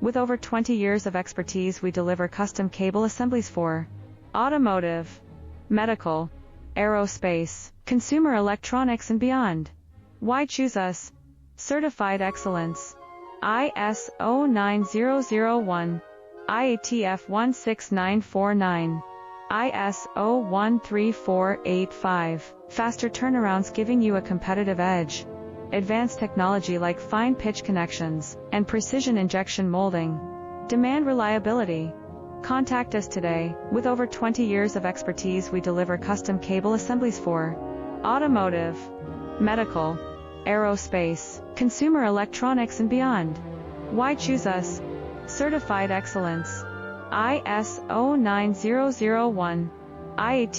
With over 20 years of expertise, we deliver custom cable assemblies for automotive, medical, aerospace, consumer electronics and beyond. Why choose us? Certified excellence. ISO 9001, IATF 16949, ISO 13485. Faster turnarounds giving you a competitive edge. Advanced technology like fine pitch connections and precision injection molding. Demand reliability. Contact us today. With over 20 years of expertise, we deliver custom cable assemblies for automotive, medical, aerospace, consumer electronics and beyond. Why choose us? Certified excellence. ISO 9001, IATF